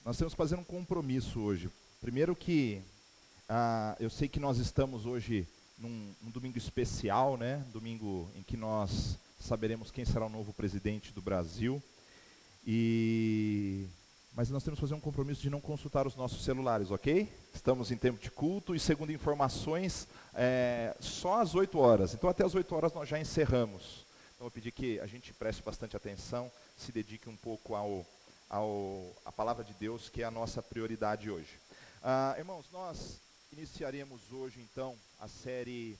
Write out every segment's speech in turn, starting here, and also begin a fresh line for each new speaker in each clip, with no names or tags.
Nós temos que fazer um compromisso hoje. Primeiro que eu sei que nós estamos hoje num domingo especial, né? Domingo em que nós saberemos quem será o novo presidente do Brasil. Mas nós temos que fazer um compromisso de não consultar os nossos celulares, ok? Estamos em tempo de culto e, segundo informações, só às 8 horas. Então até às 8 horas nós já encerramos. Então eu pedi que a gente preste bastante atenção, se dedique um pouco à palavra de Deus, que é a nossa prioridade hoje. Irmãos, nós iniciaremos hoje então a série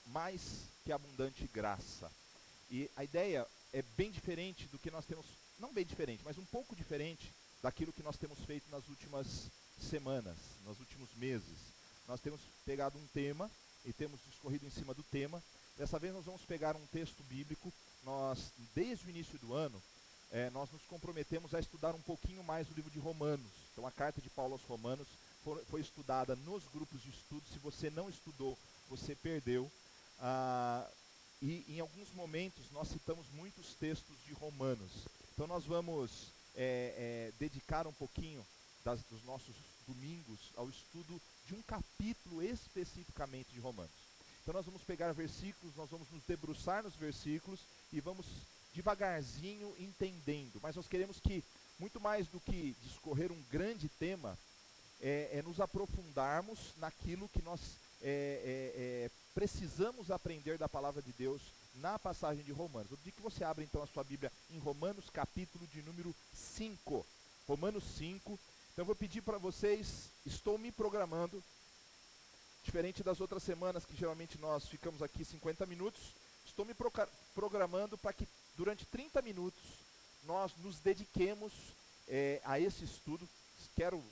Mais que Abundante Graça. E a ideia é bem diferente do que nós temos, não bem diferente, mas um pouco diferente daquilo que nós temos feito nas últimas semanas, nos últimos meses. Nós temos pegado um tema e temos discorrido em cima do tema. Dessa vez nós vamos pegar um texto bíblico. Nós, desde o início do ano, nós nos comprometemos a estudar um pouquinho mais o livro de Romanos. Então a carta de Paulo aos Romanos foi estudada nos grupos de estudo. Se você não estudou, você perdeu. E em alguns momentos nós citamos muitos textos de Romanos. Então nós vamos dedicar um pouquinho dos nossos domingos ao estudo de um capítulo especificamente de Romanos. Então nós vamos pegar versículos, nós vamos nos debruçar nos versículos e vamos devagarzinho entendendo. Mas nós queremos que, muito mais do que discorrer um grande tema, nos aprofundarmos naquilo que nós precisamos aprender da palavra de Deus na passagem de Romanos. Eu pedi que você abra então a sua Bíblia em Romanos, capítulo de número 5. Romanos 5. Então eu vou pedir para vocês, estou me programando, diferente das outras semanas que geralmente nós ficamos aqui 50 minutos, estou me programando para que durante 30 minutos nós nos dediquemos a esse estudo. Quero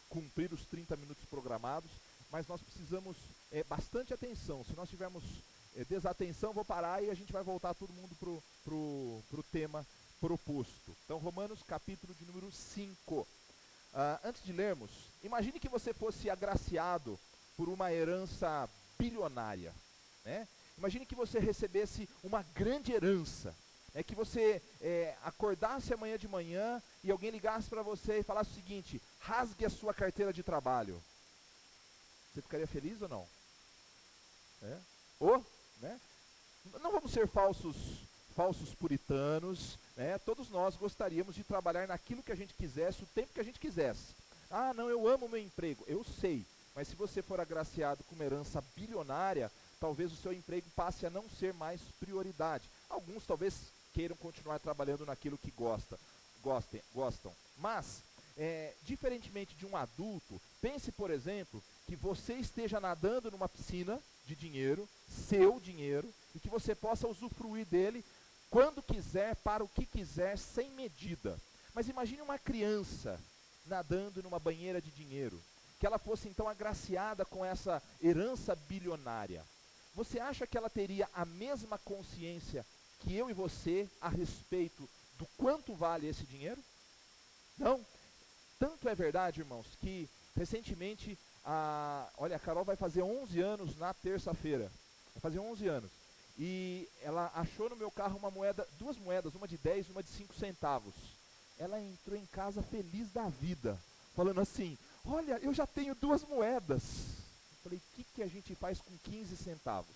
cumprir os 30 minutos programados, mas nós precisamos bastante atenção. Se nós tivermos desatenção, vou parar e a gente vai voltar todo mundo pro tema proposto. Então, Romanos, capítulo de número 5. Antes de lermos, imagine que você fosse agraciado por uma herança bilionária, né? Imagine que você recebesse uma grande herança, que você acordasse amanhã de manhã e alguém ligasse para você e falasse o seguinte: rasgue a sua carteira de trabalho. Você ficaria feliz ou não? Né? Não vamos ser falsos puritanos, né? Todos nós gostaríamos de trabalhar naquilo que a gente quisesse, o tempo que a gente quisesse. Não, eu amo o meu emprego. Eu sei, mas se você for agraciado com uma herança bilionária, talvez o seu emprego passe a não ser mais prioridade. Alguns talvez queiram continuar trabalhando naquilo que gostam. Mas, diferentemente de um adulto, pense, por exemplo, que você esteja nadando numa piscina de dinheiro, seu dinheiro, e que você possa usufruir dele quando quiser, para o que quiser, sem medida. Mas imagine uma criança nadando numa banheira de dinheiro, que ela fosse então agraciada com essa herança bilionária. Você acha que ela teria a mesma consciência que eu e você a respeito do quanto vale esse dinheiro? Não. Tanto é verdade, irmãos, que recentemente, a Carol vai fazer 11 anos na terça-feira. Vai fazer 11 anos. E ela achou no meu carro duas moedas, uma de 10 e uma de 5 centavos. Ela entrou em casa feliz da vida, falando assim: olha, eu já tenho 2 moedas. Eu falei: o que a gente faz com 15 centavos?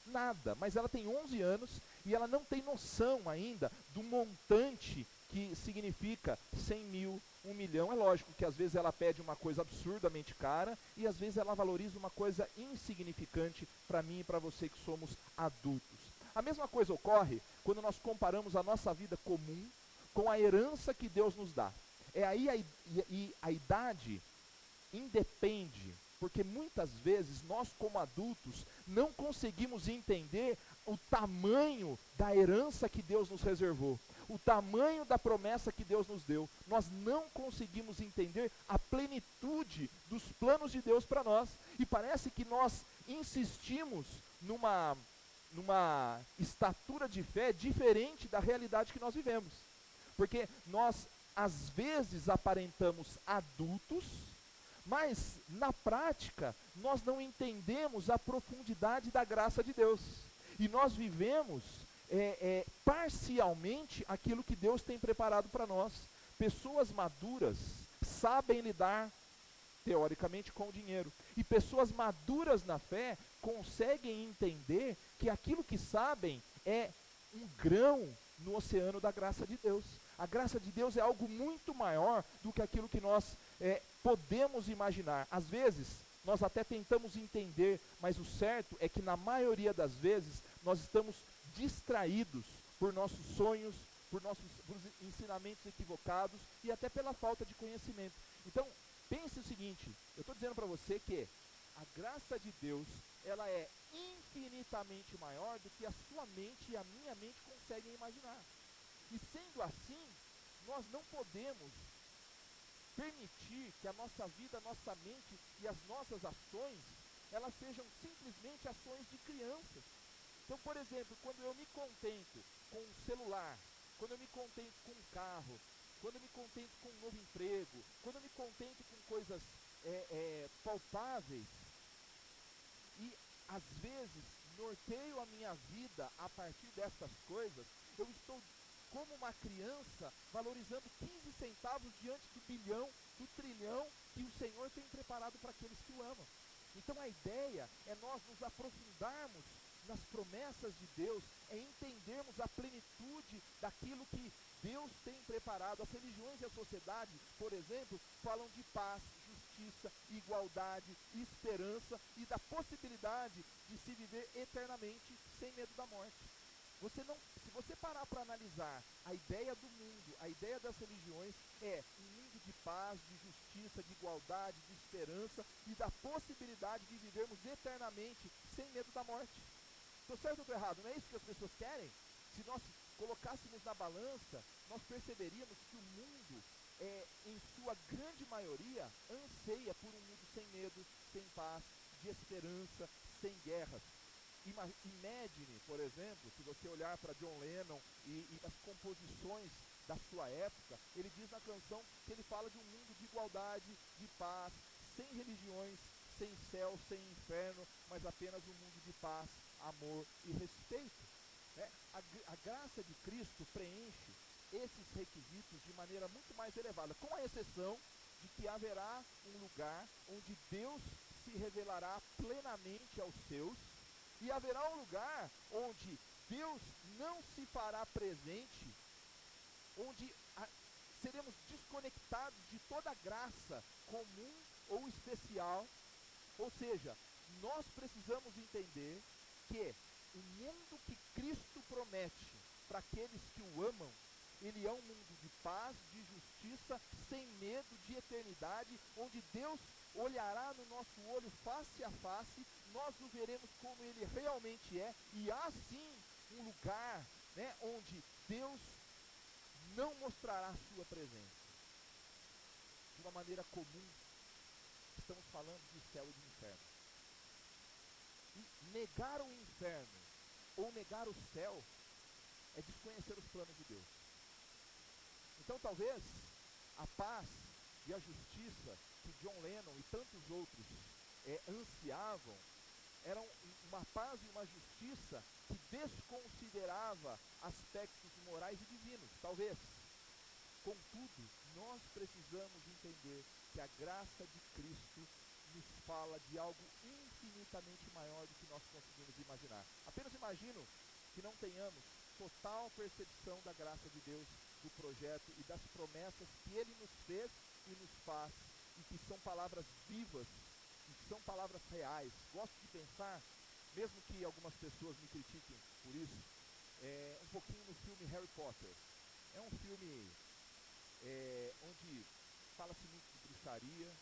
Nada, mas ela tem 11 anos e ela não tem noção ainda do montante que significa 100 mil, 1 milhão. É lógico que às vezes ela pede uma coisa absurdamente cara e às vezes ela valoriza uma coisa insignificante para mim e para você que somos adultos. A mesma coisa ocorre quando nós comparamos a nossa vida comum com a herança que Deus nos dá. Aí a idade independe, porque muitas vezes nós como adultos não conseguimos entender o tamanho da herança que Deus nos reservou, o tamanho da promessa que Deus nos deu. Nós não conseguimos entender a plenitude dos planos de Deus para nós, e parece que nós insistimos numa estatura de fé diferente da realidade que nós vivemos, porque nós às vezes aparentamos adultos, mas na prática nós não entendemos a profundidade da graça de Deus, e nós vivemos parcialmente aquilo que Deus tem preparado para nós. Pessoas maduras sabem lidar, teoricamente, com o dinheiro. E pessoas maduras na fé conseguem entender que aquilo que sabem é um grão no oceano da graça de Deus. A graça de Deus é algo muito maior do que aquilo que nós podemos imaginar. Às vezes, nós até tentamos entender, mas o certo é que na maioria das vezes, nós estamos distraídos por nossos sonhos, por ensinamentos equivocados e até pela falta de conhecimento. Então, pense o seguinte, eu estou dizendo para você que a graça de Deus, ela é infinitamente maior do que a sua mente e a minha mente conseguem imaginar. E sendo assim, nós não podemos permitir que a nossa vida, a nossa mente e as nossas ações, elas sejam simplesmente ações de crianças. Então, por exemplo, quando eu me contento com um celular, quando eu me contento com um carro, quando eu me contento com um novo emprego, quando eu me contento com coisas palpáveis, e às vezes norteio a minha vida a partir dessas coisas, eu estou como uma criança valorizando 15 centavos diante do bilhão, do trilhão que o Senhor tem preparado para aqueles que o amam. Então a ideia é nós nos aprofundarmos nas promessas de Deus, é entendermos a plenitude daquilo que Deus tem preparado. As religiões e a sociedade, por exemplo, falam de paz, justiça, igualdade, esperança e da possibilidade de se viver eternamente sem medo da morte. Se você parar para analisar a ideia do mundo, a ideia das religiões é um mundo de paz, de justiça, de igualdade, de esperança e da possibilidade de vivermos eternamente sem medo da morte. Estou certo ou estou errado? Não é isso que as pessoas querem? Se nós colocássemos na balança, nós perceberíamos que o mundo, em sua grande maioria, anseia por um mundo sem medo, sem paz, de esperança, sem guerras. Imagine, por exemplo, se você olhar para John Lennon e as composições da sua época, ele diz na canção que ele fala de um mundo de igualdade, de paz, sem religiões, sem céu, sem inferno, mas apenas um mundo de paz, amor e respeito. A graça de Cristo preenche esses requisitos de maneira muito mais elevada, com a exceção de que haverá um lugar onde Deus se revelará plenamente aos seus, e haverá um lugar onde Deus não se fará presente, onde seremos desconectados de toda a graça comum ou especial. Ou seja, nós precisamos entender que o mundo que Cristo promete para aqueles que o amam, ele é um mundo de paz, de justiça, sem medo, de eternidade, onde Deus olhará no nosso olho face a face, nós o veremos como ele realmente é, e há sim um lugar, onde Deus não mostrará a sua presença. De uma maneira comum, estamos falando de céu e de inferno. E negar o inferno ou negar o céu é desconhecer os planos de Deus. Então talvez a paz e a justiça que John Lennon e tantos outros ansiavam eram uma paz e uma justiça que desconsiderava aspectos morais e divinos, talvez. Contudo, nós precisamos entender que a graça de Cristo nos fala de algo infinitamente maior do que nós conseguimos imaginar. Apenas imagino que não tenhamos total percepção da graça de Deus, do projeto e das promessas que Ele nos fez e nos faz, e que são palavras vivas, e que são palavras reais. Gosto de pensar, mesmo que algumas pessoas me critiquem por isso, um pouquinho no filme Harry Potter. É um filme onde fala-se muito de bruxaria,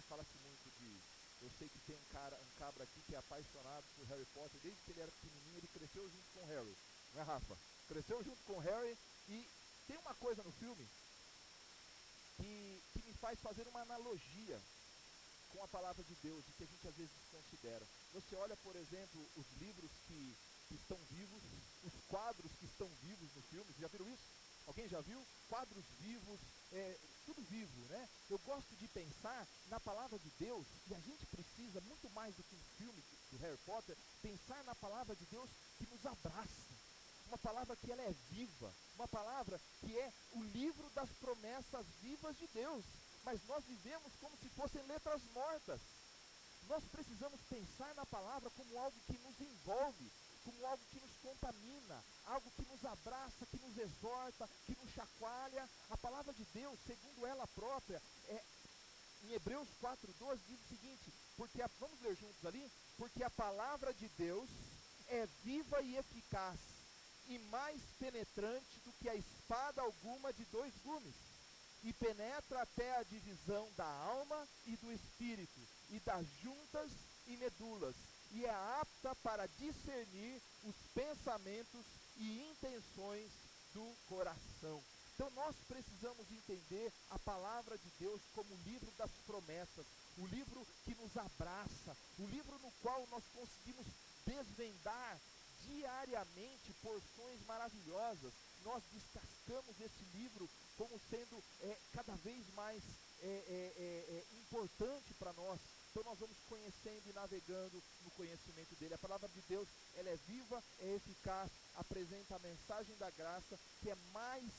fala-se muito de... Eu sei que tem um cabra aqui que é apaixonado por Harry Potter, desde que ele era pequenininho, ele cresceu junto com o Harry, não é, Rafa? Cresceu junto com o Harry, e tem uma coisa no filme que me faz fazer uma analogia com a palavra de Deus, e que a gente às vezes desconsidera. Você olha, por exemplo, os livros que estão vivos, os quadros que estão vivos no filme, já viram isso? Alguém já viu? Quadros vivos, tudo vivo, né? Eu gosto de pensar na palavra de Deus, e a gente precisa, muito mais do que um filme do Harry Potter, pensar na palavra de Deus que nos abraça. uma palavra que ela é viva, uma palavra que é o livro das promessas vivas de Deus, mas nós vivemos como se fossem letras mortas. Nós precisamos pensar na palavra como algo que nos envolve, como algo que nos contamina, algo que nos abraça, que nos exorta, que nos chacoalha. A palavra de Deus, segundo ela própria, em Hebreus 4:12 diz o seguinte, vamos ler juntos ali? Porque a palavra de Deus é viva e eficaz, e mais penetrante do que a espada alguma de dois gumes, e penetra até a divisão da alma e do espírito, e das juntas e medulas, e é apta para discernir os pensamentos e intenções do coração. Então nós precisamos entender a palavra de Deus como o livro das promessas, o livro que nos abraça, o livro no qual nós conseguimos desvendar diariamente porções maravilhosas. Nós descascamos esse livro como sendo cada vez mais importante para nós. Então nós vamos conhecendo e navegando no conhecimento dele. A palavra de Deus, ela é viva, é eficaz, apresenta a mensagem da graça, que é mais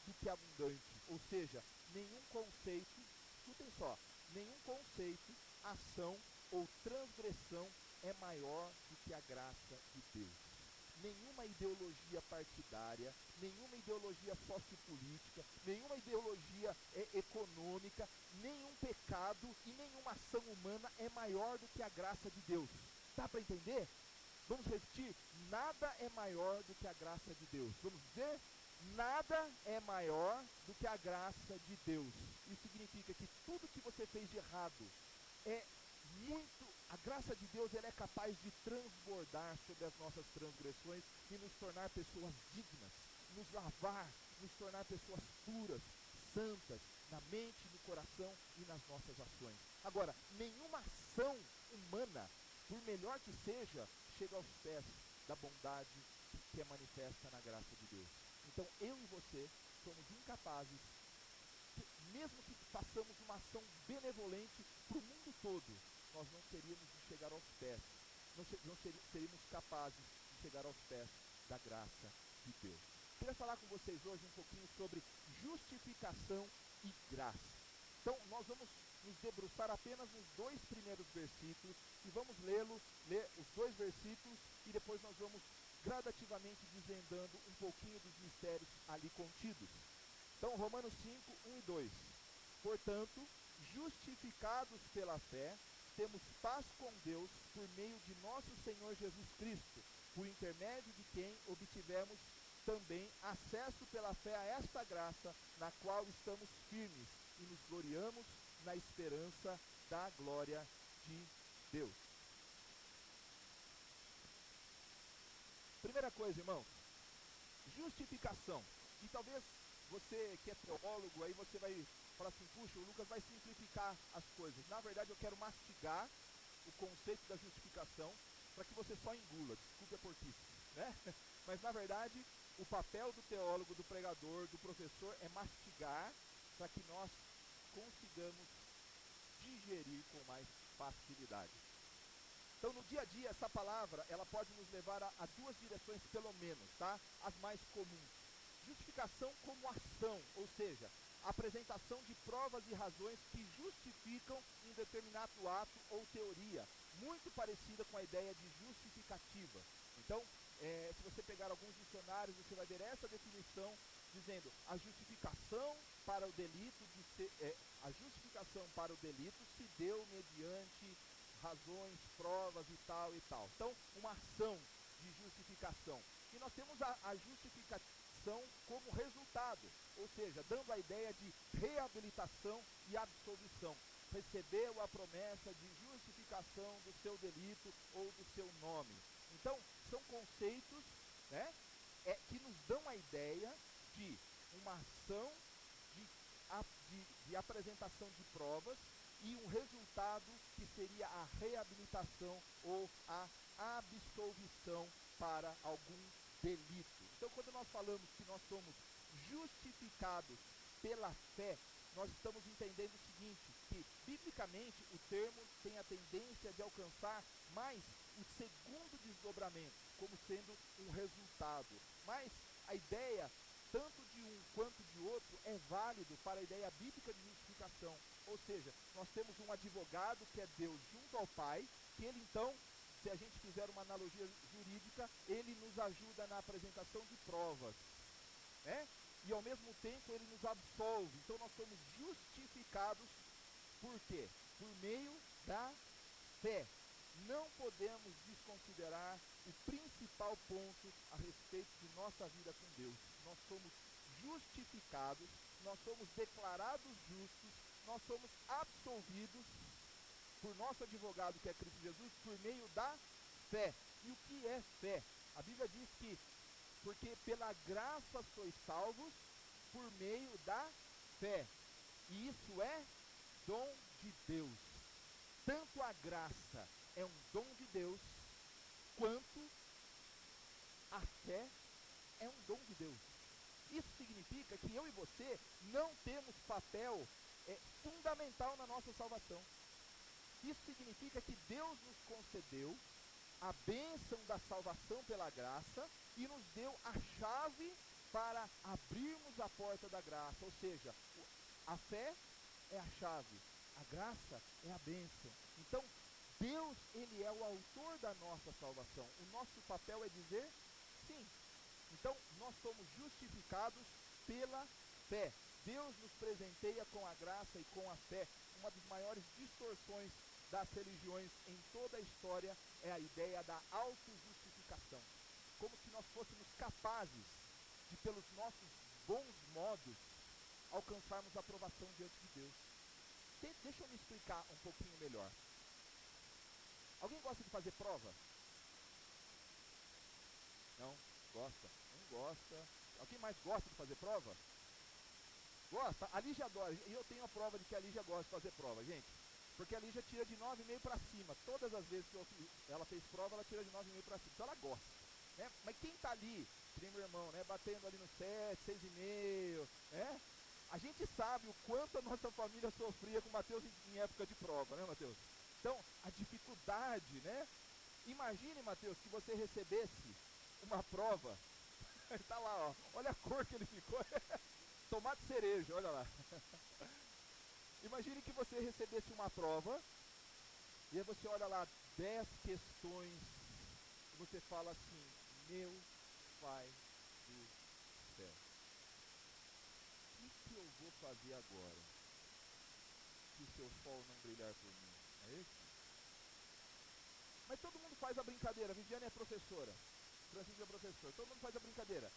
do que abundante. Ou seja, nenhum conceito, escutem só, nenhum conceito, ação ou transgressão é maior do que a graça de Deus. Nenhuma ideologia partidária, nenhuma ideologia sociopolítica, nenhuma ideologia econômica, nenhum pecado e nenhuma ação humana é maior do que a graça de Deus. Dá para entender? Vamos repetir? Nada é maior do que a graça de Deus. Vamos dizer? Nada é maior do que a graça de Deus. Isso significa que tudo que você fez de errado a graça de Deus, ela é capaz de transbordar sobre as nossas transgressões e nos tornar pessoas dignas, nos lavar, nos tornar pessoas puras, santas, na mente, no coração e nas nossas ações. Agora, nenhuma ação humana, por melhor que seja, chega aos pés da bondade que é manifesta na graça de Deus. Então, eu e você somos incapazes, mesmo que façamos uma ação benevolente para o mundo todo, nós não teríamos de chegar aos pés, não seríamos capazes de chegar aos pés da graça de Deus. Queria falar com vocês hoje um pouquinho sobre justificação e graça. Então, nós vamos nos debruçar apenas nos 2 primeiros versículos e vamos ler os 2 versículos e depois nós vamos gradativamente desvendando um pouquinho dos mistérios ali contidos. Então, Romanos 5, 1 e 2. Portanto, justificados pela fé, temos paz com Deus por meio de nosso Senhor Jesus Cristo, por intermédio de quem obtivemos também acesso pela fé a esta graça, na qual estamos firmes e nos gloriamos na esperança da glória de Deus. Primeira coisa, irmãos, justificação. E talvez você que é teólogo, aí você vai falar assim, puxa, o Lucas vai simplificar as coisas. Na verdade, eu quero mastigar o conceito da justificação para que você só engula, desculpe a porquice, né? Mas na verdade, o papel do teólogo, do pregador, do professor é mastigar para que nós consigamos digerir com mais facilidade. Então, no dia a dia, essa palavra, ela pode nos levar a 2 direções pelo menos, tá? As mais comuns. Justificação como ação, ou seja, apresentação de provas e razões que justificam um determinado ato ou teoria, muito parecida com a ideia de justificativa. Então, se você pegar alguns dicionários, você vai ver essa definição dizendo a justificação para o delito se deu mediante razões, provas e tal e tal. Então, uma ação de justificação. E nós temos a justificação como resultado, ou seja, dando a ideia de reabilitação e absolvição. Recebeu a promessa de justificação do seu delito ou do seu nome. Então, são conceitos, né, que nos dão a ideia de uma ação de apresentação de provas e um resultado que seria a reabilitação ou a absolvição para algum delito. Então, quando nós falamos que nós somos justificados pela fé, nós estamos entendendo o seguinte, que biblicamente o termo tem a tendência de alcançar mais o segundo desdobramento, como sendo um resultado. Mas a ideia, tanto de um quanto de outro, é válido para a ideia bíblica de justificação. Ou seja, nós temos um advogado que é Deus junto ao Pai, que ele então, se a gente fizer uma analogia jurídica, ele nos ajuda na apresentação de provas, né? E ao mesmo tempo ele nos absolve. Então nós somos justificados por quê? Por meio da fé. Não podemos desconsiderar o principal ponto a respeito de nossa vida com Deus. Nós somos justificados, nós somos declarados justos, nós somos absolvidos por nosso advogado que é Cristo Jesus por meio da fé. E o que é fé? A Bíblia diz que porque pela graça sois salvos por meio da fé. E isso é dom de Deus. Tanto a graça é um dom de Deus, quanto a fé é um dom de Deus. Isso significa que eu e você não temos papel fundamental na nossa salvação. Isso significa que Deus nos concedeu a bênção da salvação pela graça e nos deu a chave para abrirmos a porta da graça. Ou seja, a fé é a chave, a graça é a bênção. Então, Deus, ele é o autor da nossa salvação. O nosso papel é dizer sim. Então, nós somos justificados pela fé. Deus nos presenteia com a graça e com a fé. Uma das maiores distorções das religiões em toda a história é a ideia da autojustificação. Como se nós fôssemos capazes de, pelos nossos bons modos, alcançarmos a aprovação diante de Deus. Deixa eu me explicar um pouquinho melhor. Alguém gosta de fazer prova? Não? Gosta? Não gosta. Alguém mais gosta de fazer prova? Gosta? A Lígia adora. E eu tenho a prova de que a Lígia gosta de fazer prova, gente. Porque a Lígia tira de 9,5 para cima. Todas as vezes que ela fez prova, ela tira de 9,5 para cima. Então ela gosta. Né? Mas quem está ali, que nem meu irmão, né, batendo ali no 7, 6,5, né? A gente sabe o quanto a nossa família sofria com o Mateus em época de prova, né, Mateus? Então, a dificuldade, né? Imagine, Mateus, que você recebesse uma prova. Está lá, ó. Olha a cor que ele ficou. Tomate cereja, olha lá. Imagine que você recebesse uma prova, e aí você olha lá 10 questões, e você fala assim, meu Pai do céu, o que eu vou fazer agora, se o seu sol não brilhar por mim? É isso? Mas todo mundo faz a brincadeira, Viviane é professora, Francisco é professor, todo mundo faz a brincadeira.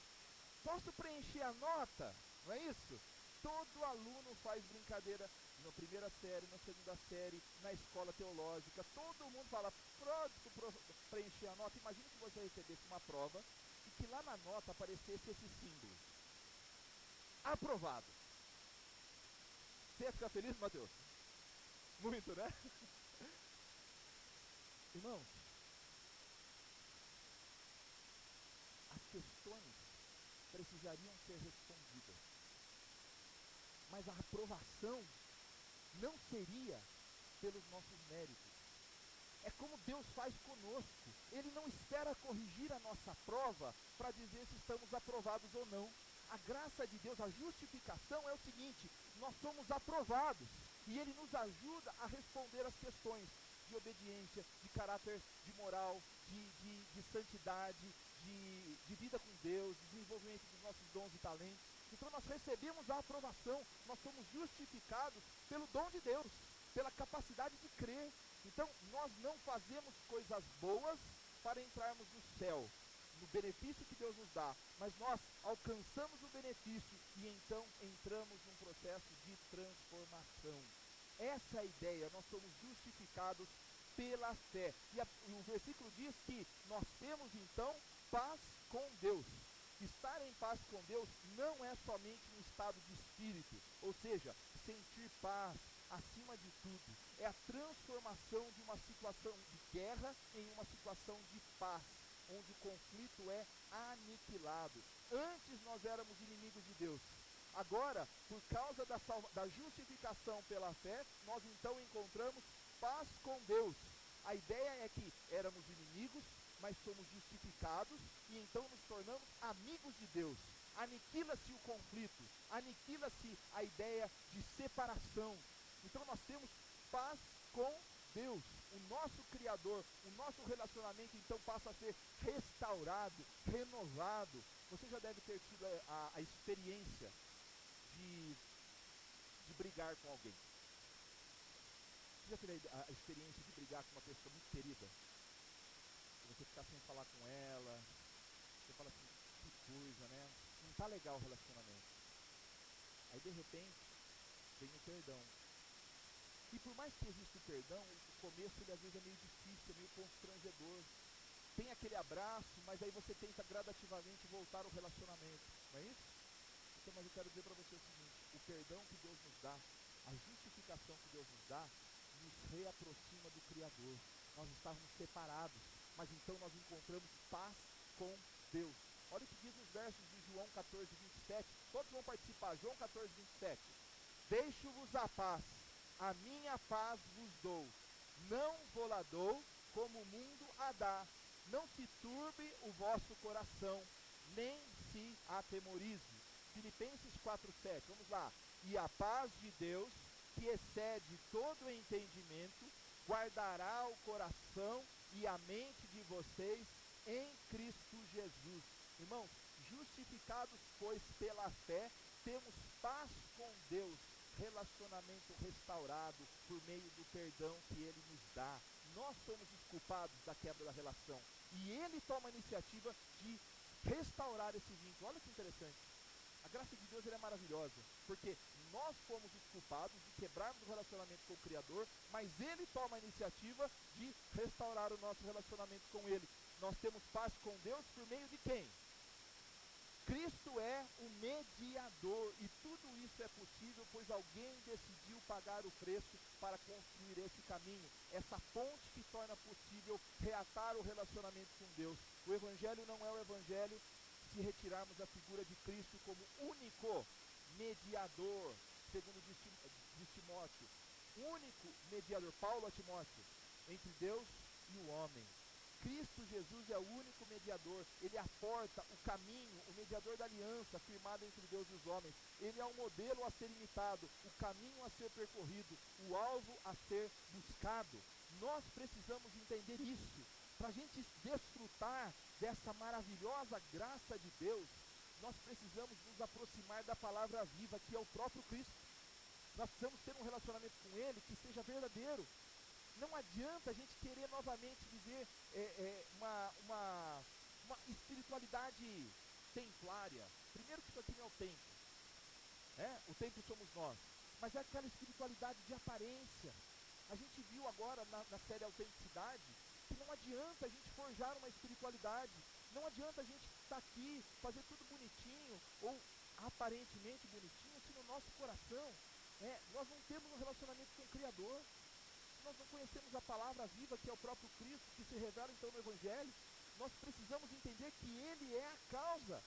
Posso preencher a nota? Não é isso? Todo aluno faz brincadeira na primeira série, na segunda série, na escola teológica. Todo mundo fala, pronto, preencher a nota. Imagine que você recebesse uma prova e que lá na nota aparecesse esse símbolo. Aprovado. Você ia ficar feliz, Mateus? Muito, né? Irmãos, as questões precisariam ser respondidas. Mas a aprovação não seria pelos nossos méritos. É como Deus faz conosco. Ele não espera corrigir a nossa prova para dizer se estamos aprovados ou não. A graça de Deus, a justificação é o seguinte, nós somos aprovados e Ele nos ajuda a responder as questões de obediência, de caráter, de moral, de santidade, de vida com Deus, de desenvolvimento dos nossos dons e talentos. Então nós recebemos a aprovação, nós somos justificados pelo dom de Deus, pela capacidade de crer. Então nós não fazemos coisas boas para entrarmos no céu, no benefício que Deus nos dá, mas nós alcançamos o benefício e então entramos num processo de transformação. Essa é a ideia, nós somos justificados pela fé. E o versículo diz que nós temos então paz com Deus. Estar em paz com Deus não é somente um estado de espírito, ou seja, sentir paz acima de tudo. É a transformação de uma situação de guerra em uma situação de paz, onde o conflito é aniquilado. Antes nós éramos inimigos de Deus. Agora, por causa da justificação pela fé, nós então encontramos paz com Deus. A ideia é que éramos inimigos, mas somos justificados e então nos tornamos amigos de Deus. Aniquila-se o conflito, aniquila-se a ideia de separação. Então nós temos paz com Deus, o nosso Criador. O nosso relacionamento então passa a ser restaurado, renovado. Você já deve ter tido a experiência de brigar com alguém. Você já teve a experiência de brigar com uma pessoa muito querida? Você ficar sem falar com ela, você fala assim, que coisa, né? Não está legal o relacionamento. Aí de repente, vem o perdão. E por mais que exista o perdão, o começo ele às vezes é meio difícil, é meio constrangedor. Tem aquele abraço, mas aí você tenta gradativamente voltar ao relacionamento, não é isso? Então, mas eu quero dizer para você o seguinte, o perdão que Deus nos dá, a justificação que Deus nos dá, nos reaproxima do Criador. Nós estávamos separados, mas então nós encontramos paz com Deus. Olha o que diz nos versos de João 14, 27, todos vão participar, João 14, 27. Deixo-vos a paz, a minha paz vos dou, não vou-la dou como o mundo a dá. Não se turbe o vosso coração, nem se atemorize. Filipenses 4:7, vamos lá. E a paz de Deus, que excede todo o entendimento, guardará o coração e a mente de vocês em Cristo Jesus. Irmãos, justificados, pois, pela fé, temos paz com Deus, relacionamento restaurado por meio do perdão que Ele nos dá. Nós somos os culpados da quebra da relação, e Ele toma a iniciativa de restaurar esse vínculo. Olha que interessante. A graça de Deus é maravilhosa, porque nós fomos os culpados de quebrarmos o relacionamento com o Criador, mas Ele toma a iniciativa de restaurar o nosso relacionamento com Ele. Nós temos paz com Deus por meio de quem? Cristo é o mediador, e tudo isso é possível, pois alguém decidiu pagar o preço para construir esse caminho, essa ponte que torna possível reatar o relacionamento com Deus. O Evangelho não é o Evangelho se retirarmos a figura de Cristo como único mediador, segundo diz Timóteo, único mediador, Paulo a Timóteo, entre Deus e o homem. Cristo Jesus é o único mediador, Ele é a porta, o caminho, o mediador da aliança firmada entre Deus e os homens. Ele é o modelo a ser imitado, o caminho a ser percorrido, o alvo a ser buscado. Nós precisamos entender isso. Para a gente desfrutar dessa maravilhosa graça de Deus, nós precisamos nos aproximar da palavra viva, que é o próprio Cristo. Nós precisamos ter um relacionamento com Ele que seja verdadeiro. Não adianta a gente querer novamente viver uma espiritualidade templária. Primeiro que isso aqui não é o templo, o templo somos nós, mas é aquela espiritualidade de aparência. A gente viu agora na série Autenticidade, que não adianta a gente forjar uma espiritualidade, não adianta a gente estar aqui, fazer tudo bonitinho, ou aparentemente bonitinho, se no nosso coração, nós não temos um relacionamento com o Criador. Nós não conhecemos a palavra viva, que é o próprio Cristo, que se revela então no Evangelho. Nós precisamos entender que Ele é a causa.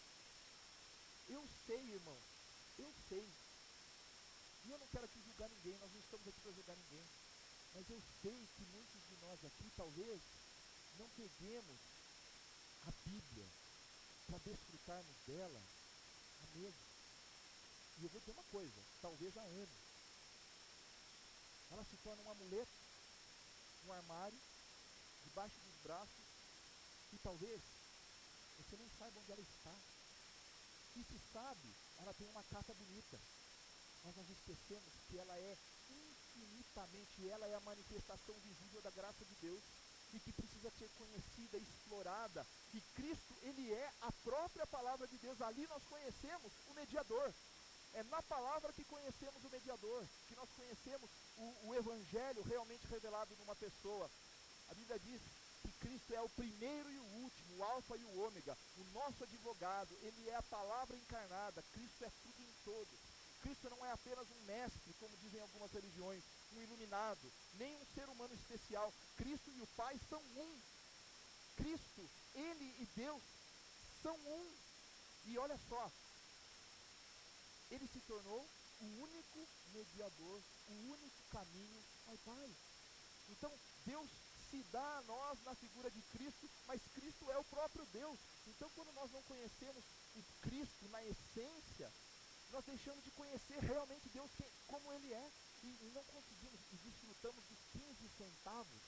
Eu sei, irmãos, eu sei. E eu não quero aqui julgar ninguém, nós não estamos aqui para julgar ninguém. Mas eu sei que muitos de nós aqui, talvez, não peguemos a Bíblia para desfrutarmos dela há meses. E eu vou dizer uma coisa, talvez há anos. Ela se torna um amuleto, um armário, debaixo dos braços, e talvez você nem saiba onde ela está. E se sabe, ela tem uma capa bonita, mas nós esquecemos que ela é infinitamente, ela é a manifestação visível da graça de Deus, e que precisa ser conhecida, explorada, e Cristo, Ele é a própria palavra de Deus. Ali nós conhecemos o mediador. É na palavra que conhecemos o mediador, que nós conhecemos o Evangelho realmente revelado numa pessoa. A Bíblia diz que Cristo é o primeiro e o último, o alfa e o ômega, o nosso advogado. Ele é a palavra encarnada. Cristo é tudo em todos. Cristo não é apenas um mestre, como dizem algumas religiões, um iluminado, nem um ser humano especial. Cristo e o Pai são um. Cristo, Ele e Deus são um. E olha só, Ele se tornou o único mediador, o único caminho ao Pai. Então, Deus se dá a nós na figura de Cristo, mas Cristo é o próprio Deus. Então, quando nós não conhecemos o Cristo na essência, nós deixamos de conhecer realmente Deus como Ele é, e não conseguimos, e desfrutamos dos 15 centavos,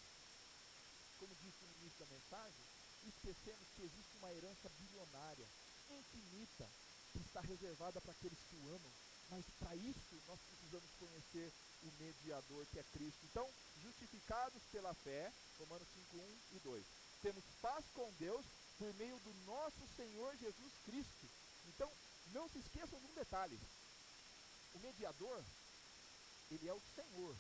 como disse no início da mensagem, e esquecemos que existe uma herança bilionária, infinita, que está reservada para aqueles que o amam. Mas para isso nós precisamos conhecer o mediador, que é Cristo. Então, justificados pela fé, Romanos 5:1 e 2, temos paz com Deus por meio do nosso Senhor Jesus Cristo. Então, não se esqueçam de um detalhe: o mediador, ele é o Senhor.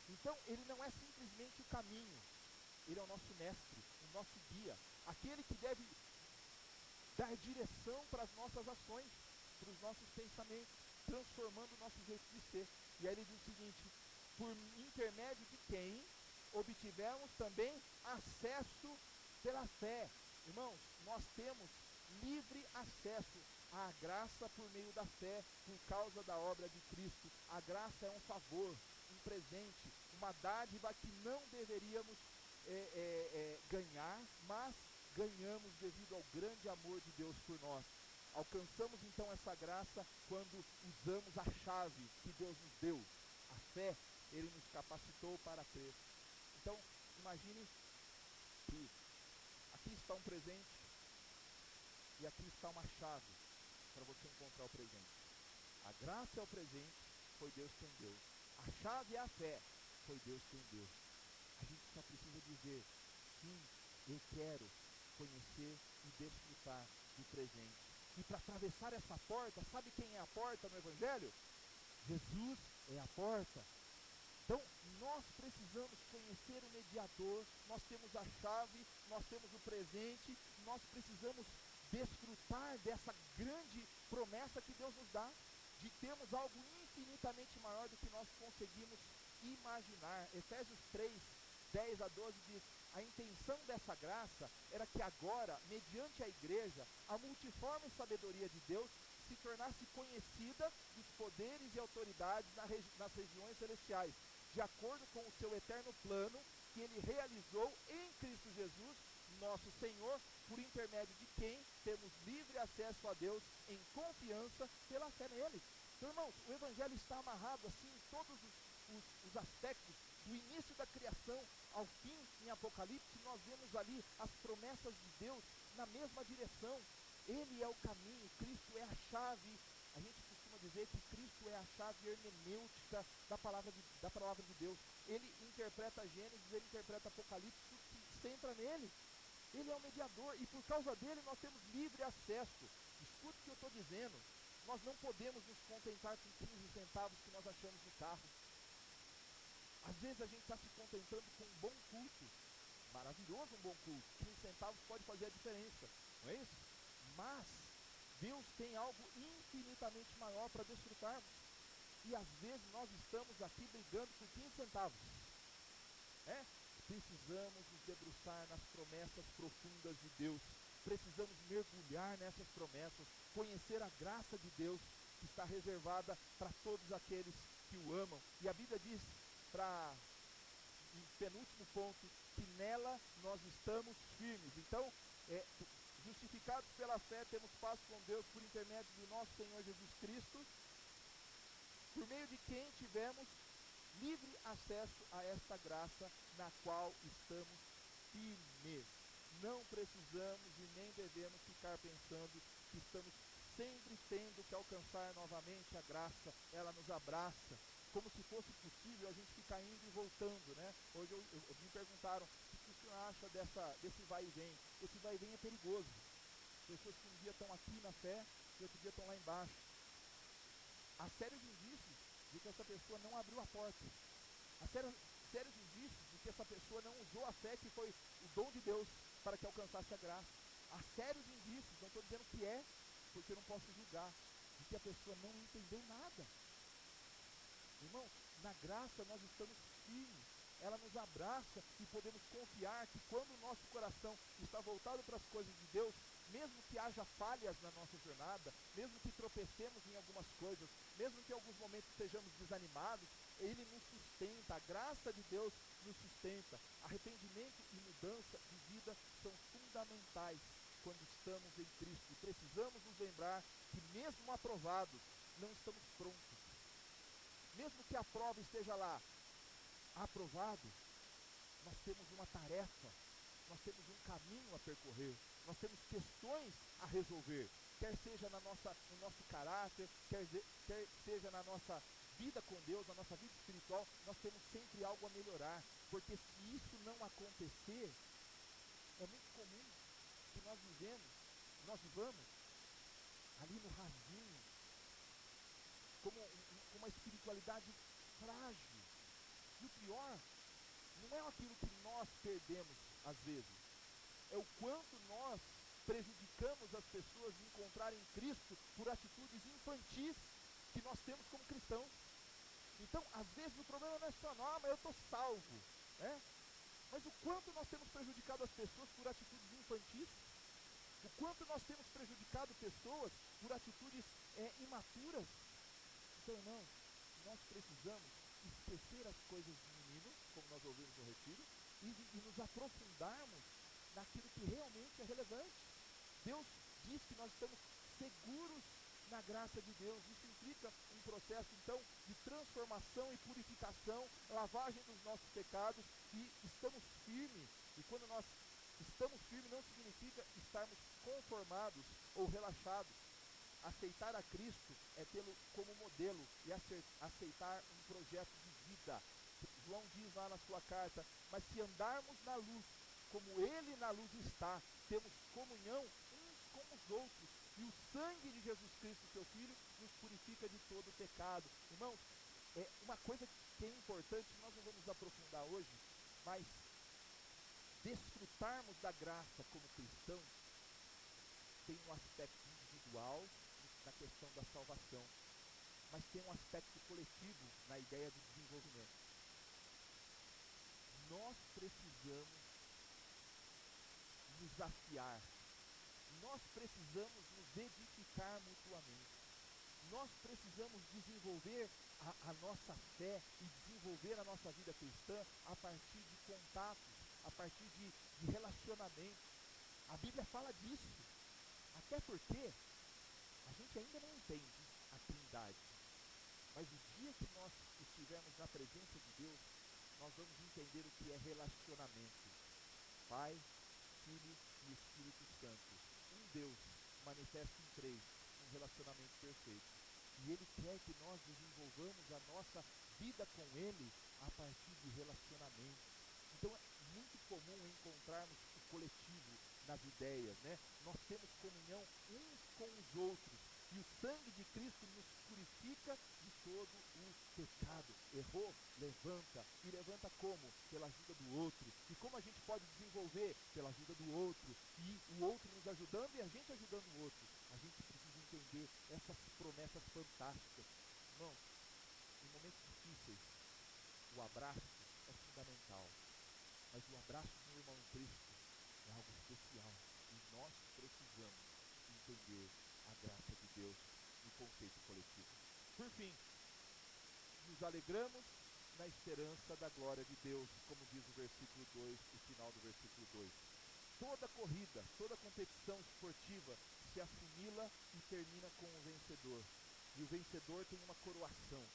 Então, ele não é simplesmente o caminho, ele é o nosso mestre, o nosso guia, aquele que deve dar direção para as nossas ações, para os nossos pensamentos, transformando o nosso jeito de ser. E aí ele diz o seguinte: por intermédio de quem obtivemos também acesso pela fé. Irmãos, nós temos livre acesso à graça por meio da fé, por causa da obra de Cristo. A graça é um favor, um presente, uma dádiva que não deveríamos ganhar, mas ganhamos devido ao grande amor de Deus por nós. Alcançamos então essa graça quando usamos a chave que Deus nos deu, a fé. Ele nos capacitou para crer. Então, imagine que aqui está um presente e aqui está uma chave para você encontrar o presente. A graça é o presente, foi Deus quem deu. A chave é a fé, foi Deus quem deu. A gente só precisa dizer: sim, eu quero conhecer e desfrutar do presente. E para atravessar essa porta, sabe quem é a porta no Evangelho? Jesus é a porta. Então, nós precisamos conhecer o mediador, nós temos a chave, nós temos o presente, nós precisamos desfrutar dessa grande promessa que Deus nos dá, de termos algo infinitamente maior do que nós conseguimos imaginar. Efésios 3:10-12 diz: a intenção dessa graça era que agora, mediante a igreja, a multiforme sabedoria de Deus se tornasse conhecida dos poderes e autoridades nas regiões celestiais, de acordo com o seu eterno plano que ele realizou em Cristo Jesus, nosso Senhor, por intermédio de quem temos livre acesso a Deus em confiança pela fé nele. Então, irmãos, o Evangelho está amarrado assim em todos os aspectos, do início da criação ao fim, em Apocalipse, nós vemos ali as promessas de Deus na mesma direção. Ele é o caminho, Cristo é a chave. A gente costuma dizer que Cristo é a chave hermenêutica da palavra de Deus. Ele interpreta Gênesis, ele interpreta Apocalipse, tudo se centra nele. Ele é o mediador e por causa dele nós temos livre acesso. Escute o que eu estou dizendo. Nós não podemos nos contentar com 15 centavos que nós achamos no carro. Às vezes a gente está se contentando com um bom culto. Maravilhoso um bom culto. 15 centavos pode fazer a diferença, não é isso? Mas Deus tem algo infinitamente maior para desfrutarmos. E às vezes nós estamos aqui brigando por 15 centavos. Precisamos nos debruçar nas promessas profundas de Deus. Precisamos mergulhar nessas promessas, conhecer a graça de Deus que está reservada para todos aqueles que o amam. E a Bíblia diz, em penúltimo ponto, que nela nós estamos firmes. Então, justificados pela fé, temos paz com Deus por intermédio do nosso Senhor Jesus Cristo, por meio de quem tivemos livre acesso a esta graça na qual estamos firmes. Não precisamos e nem devemos ficar pensando que estamos sempre tendo que alcançar novamente a graça. Ela nos abraça, como se fosse possível a gente ficar indo e voltando, né? Hoje me perguntaram: o que o senhor acha desse vai e vem? Esse vai e vem é perigoso. Pessoas que um dia estão aqui na fé e outro dia estão lá embaixo. Há sérios indícios de que essa pessoa não abriu a porta. Há sérios indícios de que essa pessoa não usou a fé que foi o dom de Deus para que alcançasse a graça. Há sérios indícios, não estou dizendo que porque eu não posso julgar, de que a pessoa não entendeu nada. Irmãos, na graça nós estamos firmes, ela nos abraça e podemos confiar que quando o nosso coração está voltado para as coisas de Deus, mesmo que haja falhas na nossa jornada, mesmo que tropecemos em algumas coisas, mesmo que em alguns momentos estejamos desanimados, Ele nos sustenta, a graça de Deus nos sustenta. Arrependimento e mudança de vida são fundamentais quando estamos em Cristo. E precisamos nos lembrar que mesmo aprovados, não estamos prontos. Mesmo que a prova esteja lá, aprovado, nós temos uma tarefa, nós temos um caminho a percorrer, nós temos questões a resolver, quer seja no nosso caráter, quer seja na nossa vida com Deus, na nossa vida espiritual, nós temos sempre algo a melhorar, porque se isso não acontecer, é muito comum que nós vivamos ali no rasinho, com uma espiritualidade frágil. E o pior, não é aquilo que nós perdemos às vezes, é o quanto nós prejudicamos as pessoas de encontrarem Cristo por atitudes infantis que nós temos como cristãos. Então, às vezes o problema não é só, não, mas eu estou salvo, né? Mas o quanto nós temos prejudicado as pessoas por atitudes infantis, o quanto nós temos prejudicado pessoas por atitudes imaturas. Então, irmãos, nós precisamos esquecer as coisas de menino, como nós ouvimos no retiro, e nos aprofundarmos naquilo que realmente é relevante. Deus diz que nós estamos seguros na graça de Deus. Isso implica um processo, então, de transformação e purificação, lavagem dos nossos pecados, e estamos firmes. E quando nós estamos firmes, não significa estarmos conformados ou relaxados. Aceitar a Cristo é tê-lo como modelo e aceitar um projeto de vida. João diz lá na sua carta, mas se andarmos na luz, como Ele na luz está, temos comunhão uns com os outros, e o sangue de Jesus Cristo, seu Filho, nos purifica de todo pecado. Irmãos, uma coisa que é importante, nós não vamos aprofundar hoje, mas desfrutarmos da graça como cristãos tem um aspecto individual na questão da salvação, mas tem um aspecto coletivo na ideia de desenvolvimento. Nós precisamos nos afiar, nós precisamos nos edificar mutuamente, nós precisamos desenvolver a nossa fé e desenvolver a nossa vida cristã a partir de contatos, a partir de relacionamentos. A Bíblia fala disso, até porque a gente ainda não entende a Trindade, mas o dia que nós estivermos na presença de Deus, nós vamos entender o que é relacionamento. Pai, Filho e Espírito Santo. Um Deus manifesto em três, um relacionamento perfeito. E Ele quer que nós desenvolvamos a nossa vida com Ele a partir de relacionamento. Então é muito comum encontrarmos o coletivo nas ideias, né? Nós temos comunhão uns com os outros, e o sangue de Cristo nos purifica de todo o pecado. Errou? Levanta. E levanta como? Pela ajuda do outro. E como a gente pode desenvolver? Pela ajuda do outro. E o outro nos ajudando e a gente ajudando o outro. A gente precisa entender essas promessas fantásticas. Irmãos, em momentos difíceis, o abraço é fundamental. Mas o abraço de um irmão em Cristo é algo especial. E nós precisamos entender a graça de Deus no conceito coletivo. Por fim, nos alegramos na esperança da glória de Deus, como diz o versículo 2, o final do versículo 2. Toda corrida, toda competição esportiva se assimila e termina com o vencedor. E o vencedor tem uma coroação.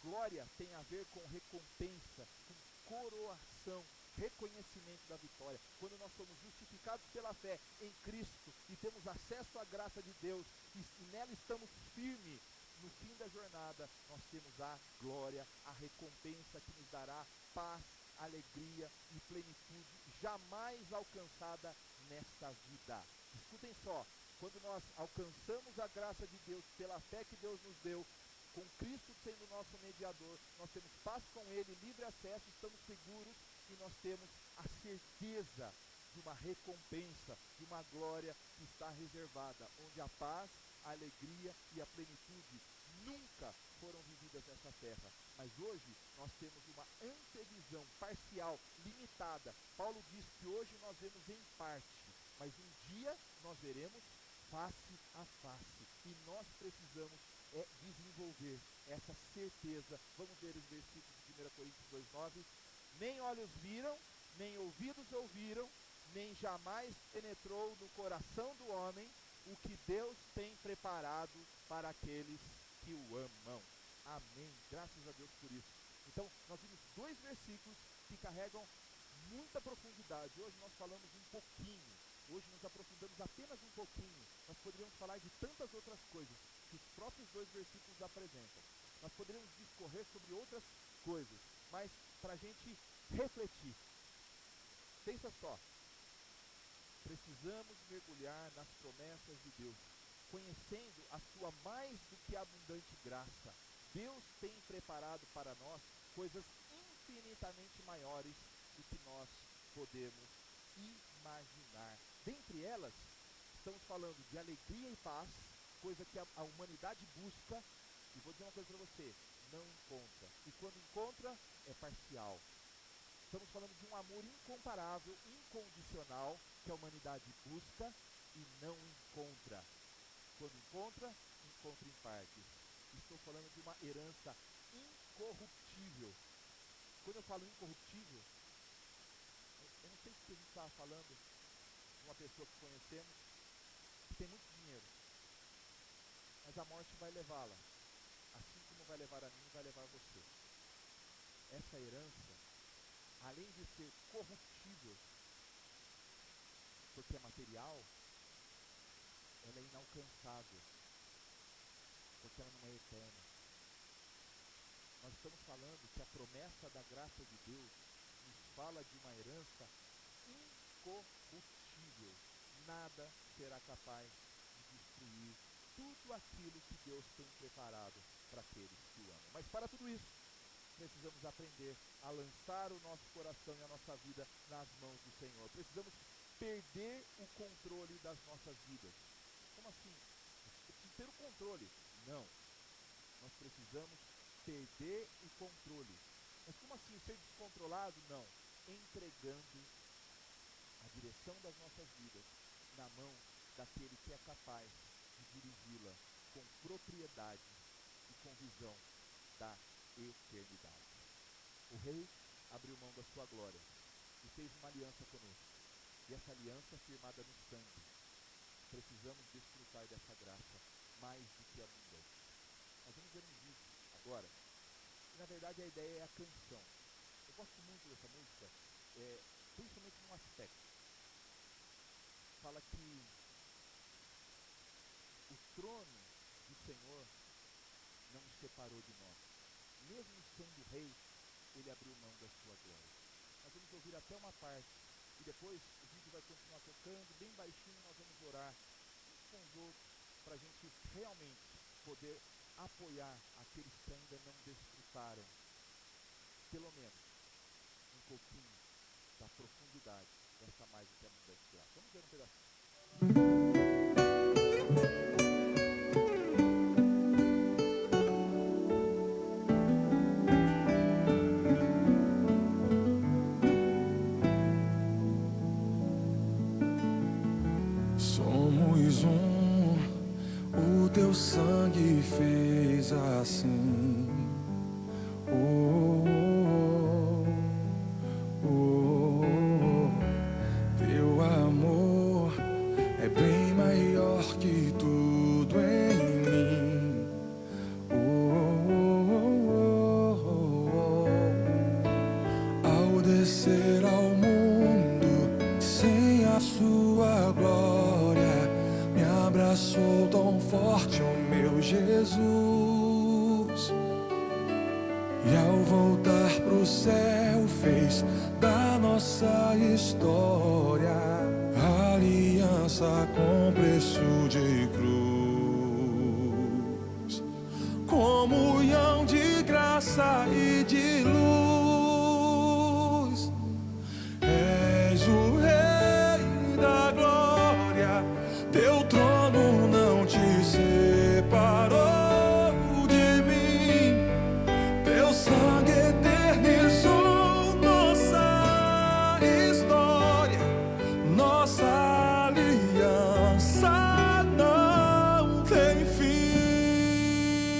Glória tem a ver com recompensa, com coroação, reconhecimento da vitória. Quando nós somos justificados pela fé em Cristo e temos acesso à graça de Deus e nela estamos firmes, no fim da jornada nós temos a glória, a recompensa que nos dará paz, alegria e plenitude jamais alcançada nesta vida. Escutem só, quando nós alcançamos a graça de Deus pela fé que Deus nos deu, com Cristo sendo nosso mediador, nós temos paz com Ele, livre acesso, estamos seguros e nós temos a certeza de uma recompensa, de uma glória que está reservada, onde a paz, a alegria e a plenitude nunca foram vividas nessa terra. Mas hoje nós temos uma antevisão parcial, limitada. Paulo diz que hoje nós vemos em parte, mas um dia nós veremos face a face. E nós precisamos é desenvolver essa certeza. Vamos ver os versículos de 1 Coríntios 2,9. Nem olhos viram, nem ouvidos ouviram, nem jamais penetrou no coração do homem o que Deus tem preparado para aqueles que o amam. Amém. Graças a Deus por isso. Então, nós vimos 2 versículos que carregam muita profundidade. Hoje nós falamos um pouquinho. Hoje nós aprofundamos apenas um pouquinho. Nós poderíamos falar de tantas outras coisas que os próprios 2 versículos apresentam. Nós poderíamos discorrer sobre outras coisas, mas para a gente refletir. Pensa só. Precisamos mergulhar nas promessas de Deus, conhecendo a sua mais do que abundante graça. Deus tem preparado para nós coisas infinitamente maiores do que nós podemos imaginar. Dentre elas, estamos falando de alegria e paz, coisa que a humanidade busca, e vou dizer uma coisa para você, não encontra. E quando encontra, é parcial. Estamos falando de um amor incomparável, incondicional, que a humanidade busca e não encontra. Quando encontra, encontra em partes. Estou falando de uma herança incorruptível. Quando eu falo incorruptível, eu não sei se a gente estava falando de uma pessoa que conhecemos, que tem muito dinheiro, mas a morte vai levá-la, assim como vai levar a mim, vai levar você. Essa herança, além de ser corruptível, porque é material, ela é inalcançável, porque ela não é eterna. Nós estamos falando que a promessa da graça de Deus nos fala de uma herança incorruptível. Nada será capaz de destruir tudo aquilo que Deus tem preparado para aqueles que o amam. Mas para tudo isso, precisamos aprender a lançar o nosso coração e a nossa vida nas mãos do Senhor. Precisamos perder o controle das nossas vidas. Como assim? Eu preciso ter o controle. Não. Nós precisamos perder o controle. Mas como assim? Ser descontrolado? Não. Entregando a direção das nossas vidas na mão daquele que é capaz de dirigi-la com propriedade e com visão da eternidade. O rei abriu mão da sua glória e fez uma aliança conosco. E essa aliança firmada no sangue. Precisamos desfrutar dessa graça mais do que abundante. Nós vamos ver um vídeo agora. E na verdade a ideia é a canção. Eu gosto muito dessa música, principalmente num aspecto. Fala que o trono do Senhor não o separou de nós. Mesmo sendo rei, ele abriu mão da sua glória. Nós vamos ouvir até uma parte, e depois o vídeo vai continuar tocando, bem baixinho, nós vamos orar uns com os outros, para a gente realmente poder apoiar aqueles que ainda não desfrutaram, pelo menos, um pouquinho da profundidade dessa mais do que abundante graça. Vamos ver um pedacinho.
Somos o teu sangue fez assim. Teu amor é bem maior que tudo em mim. Ao descer ao mundo sem a sua glória, me abraçou tão forte, oh meu Jesus. E ao voltar pro céu fez da nossa história aliança com preço de cruz, comunhão de graça e de luz. És o Rei da glória, teu trono não te separou. Sangue eternizou nossa história, nossa aliança não tem fim.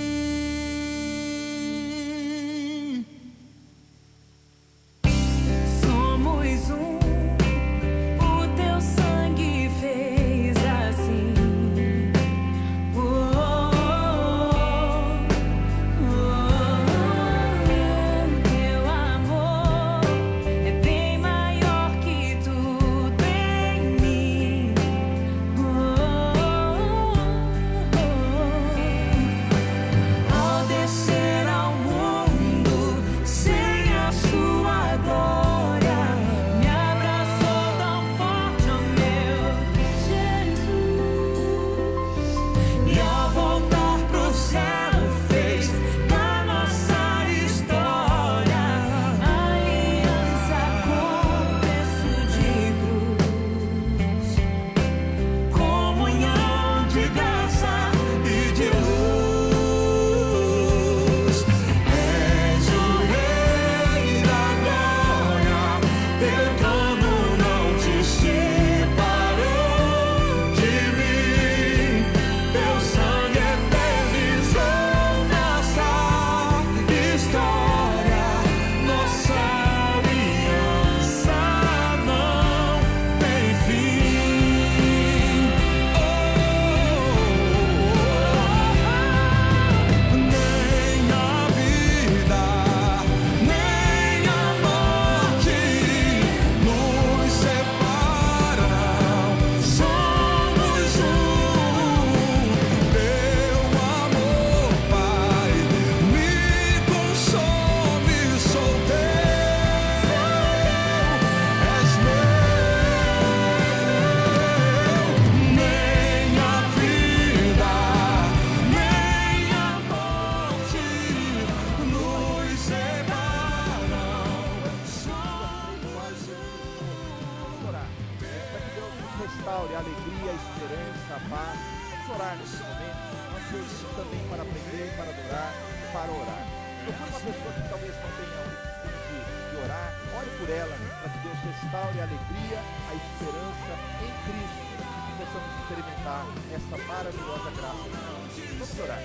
a alegria, a esperança, a paz. Vamos orar nesse momento. Nós servimos também para aprender, para adorar, para orar. Procure uma pessoa que talvez não tenha o costume de orar, ore por ela, para que Deus restaure a alegria, a esperança em Cristo, e que possamos experimentar essa maravilhosa graça de Deus. Vamos orar.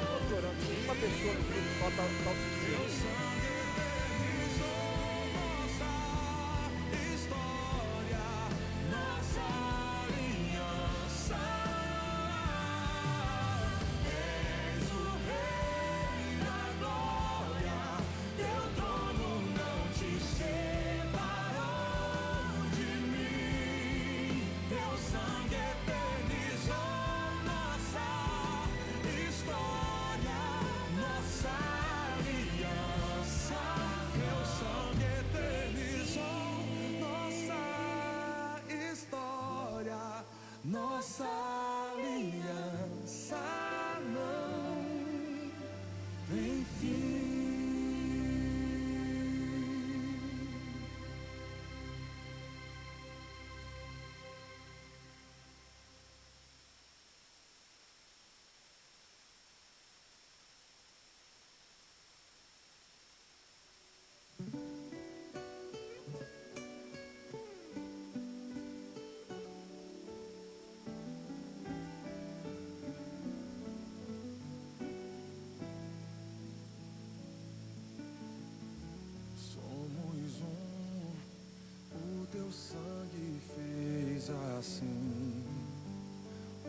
Vamos orando. Uma pessoa no grupo só está o suficiente.
Nossa aliança não tem fim. Teu sangue fez assim.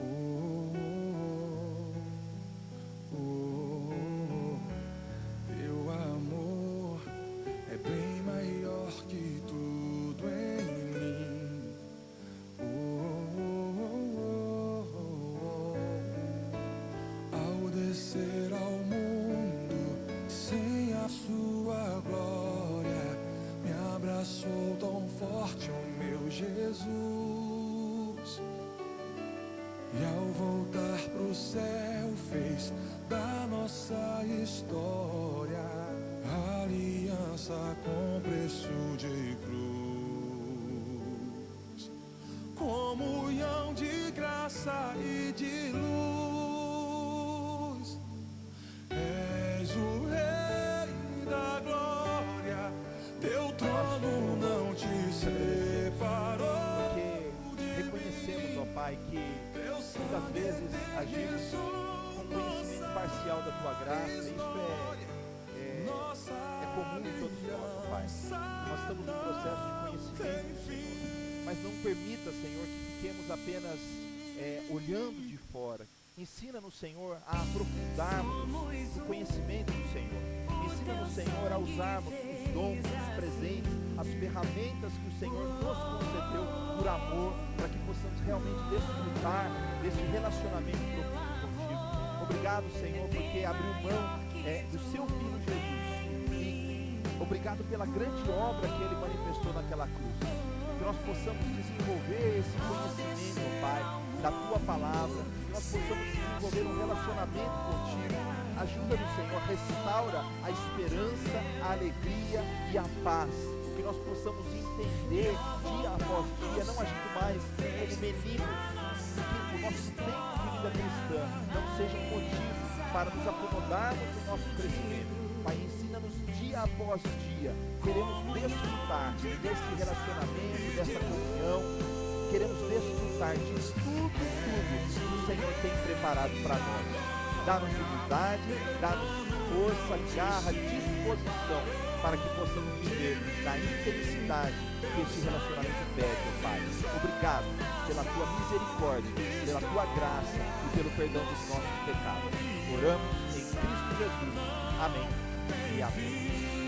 Oh, oh, oh, teu amor é bem maior que tudo em mim. Oh, oh, oh, ao descer ao mundo sem a sua glória, me abraçou tão forte, oh meu Jesus. E ao voltar pro céu fez da nossa história aliança com preço de cruz, comunhão de graça e de luz. És o Rei da glória, teu trono não te separou.
Porque reconhecemos, ó Pai, que muitas vezes agimos com conhecimento parcial da Tua graça. Isso é comum em todos nós, ó Pai. Nós estamos num processo de conhecimento, Senhor. Mas não permita, Senhor, que fiquemos apenas olhando de fora. Ensina-nos, Senhor, a aprofundarmos o conhecimento do Senhor. Ensina-nos, Senhor, a usarmos os dons, os presentes, as ferramentas que o Senhor nos concedeu por amor, para que possamos realmente desfrutar desse relacionamento profundo contigo. Obrigado, Senhor, porque abriu mão do seu Filho Jesus. E obrigado pela grande obra que Ele manifestou naquela cruz. Que nós possamos desenvolver esse conhecimento, ó Pai, da Tua Palavra, que nós possamos desenvolver um relacionamento contigo. Ajuda-nos, Senhor, restaura a esperança, a alegria e a paz. Que nós possamos entender dia após dia, não agindo mais como meninos, que o nosso tempo de vida cristã não seja um motivo para nos acomodarmos no nosso crescimento. Pai, ensina-nos dia após dia. Queremos desfrutar desse relacionamento, dessa comunhão. Queremos desfrutar de tudo que o Senhor tem preparado para nós. Dá-nos humildade, dá-nos força, garra, disposição, para que possamos viver na intensidade que esse relacionamento pede, ó Pai. Obrigado pela Tua misericórdia, pela Tua graça e pelo perdão dos nossos pecados. Oramos em Cristo Jesus. Amém e amém.